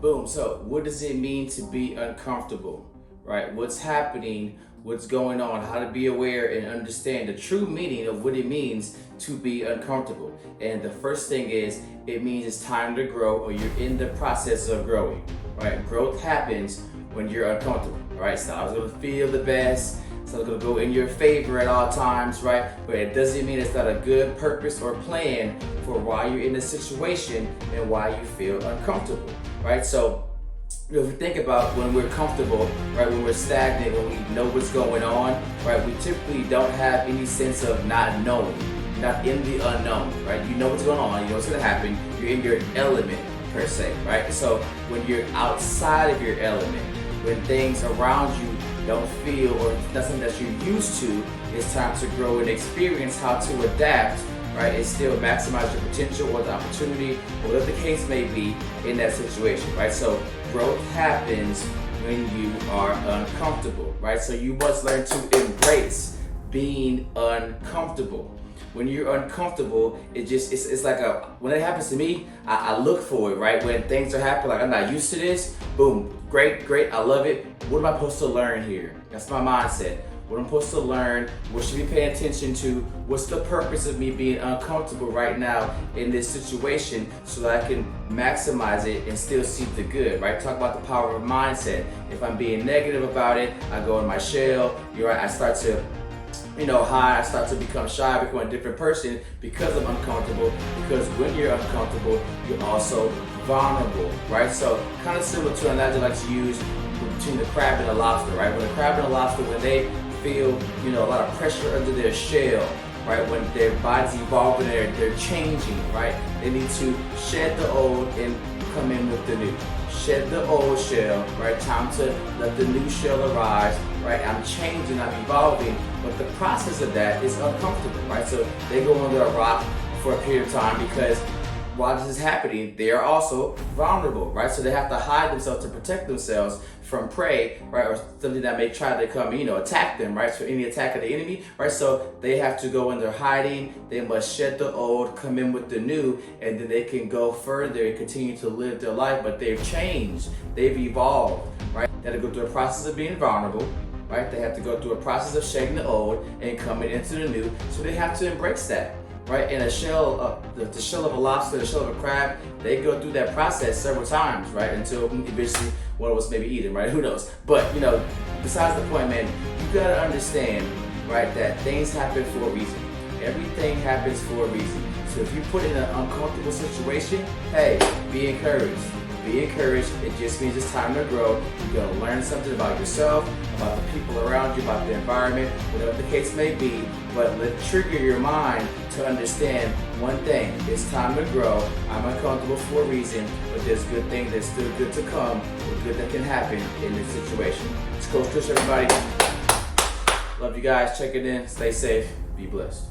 Boom. So what does it mean to be uncomfortable, right? What's happening? What's going on? How to be aware and understand the true meaning of what it means to be uncomfortable. And the first thing is, it means it's time to grow, or you're in the process of growing, right? Growth happens when you're uncomfortable, right? It's not always gonna feel the best. It's not gonna go in your favor at all times, right? But it doesn't mean it's not a good purpose or plan for why you're in the situation and why you feel uncomfortable, right? So, if you think about when we're comfortable, right, when we're stagnant, when we know what's going on, right, we typically don't have any sense of not knowing, not in the unknown, right? You know what's going on, you know what's gonna happen, you're in your element per se, right? So when you're outside of your element, when things around you don't feel or nothing that you're used to, it's time to grow and experience how to adapt, right, and still maximize your potential or the opportunity, or whatever the case may be in that situation, right? So growth happens when you are uncomfortable, right? So you must learn to embrace being uncomfortable. When you're uncomfortable, it's like when it happens to me, I look for it, right? When things are happening, like I'm not used to this, boom, great, I love it. What am I supposed to learn here? That's my mindset. What I'm supposed to learn, what should we pay attention to, what's the purpose of me being uncomfortable right now in this situation so that I can maximize it and still see the good, right? Talk about the power of mindset. If I'm being negative about it, I go in my shell, you're right, I start to hide, I start to become shy, become a different person because I'm uncomfortable, because when you're uncomfortable, you're also vulnerable, right? So kind of similar to an analogy I like to use between the crab and the lobster, right? When the crab and the lobster, when they feel, a lot of pressure under their shell, right? When their body's evolving, they're changing, right? They need to shed the old and come in with the new. Shed the old shell, right? Time to let the new shell arise, right? I'm changing, I'm evolving, but the process of that is uncomfortable, right? So they go under a rock for a period of time because while this is happening, they are also vulnerable, right? So they have to hide themselves to protect themselves from prey, right? Or something that may try to come, attack them, right? So any attack of the enemy, right? So they have to go in their hiding. They must shed the old, come in with the new, and then they can go further and continue to live their life. But they've changed, they've evolved, right? They have to go through a process of being vulnerable, right? They have to go through a process of shedding the old and coming into the new. So they have to embrace that. Right, in a shell, the shell of a lobster, the shell of a crab, they go through that process several times, right, until eventually one of us maybe eat it, right? Who knows? But besides the point, man, you gotta understand, right, that things happen for a reason. Everything happens for a reason. So if you put in an uncomfortable situation, hey, be encouraged. Be encouraged. It just means it's time to grow. You're gonna learn something about yourself, about the people around you, about the environment, whatever the case may be. But let's trigger your mind to understand one thing: it's time to grow. I'm uncomfortable for a reason, but there's good things, there's still good to come, or good that can happen in this situation. It's Coach Chris, everybody. Love you guys. Check it in. Stay safe. Be blessed.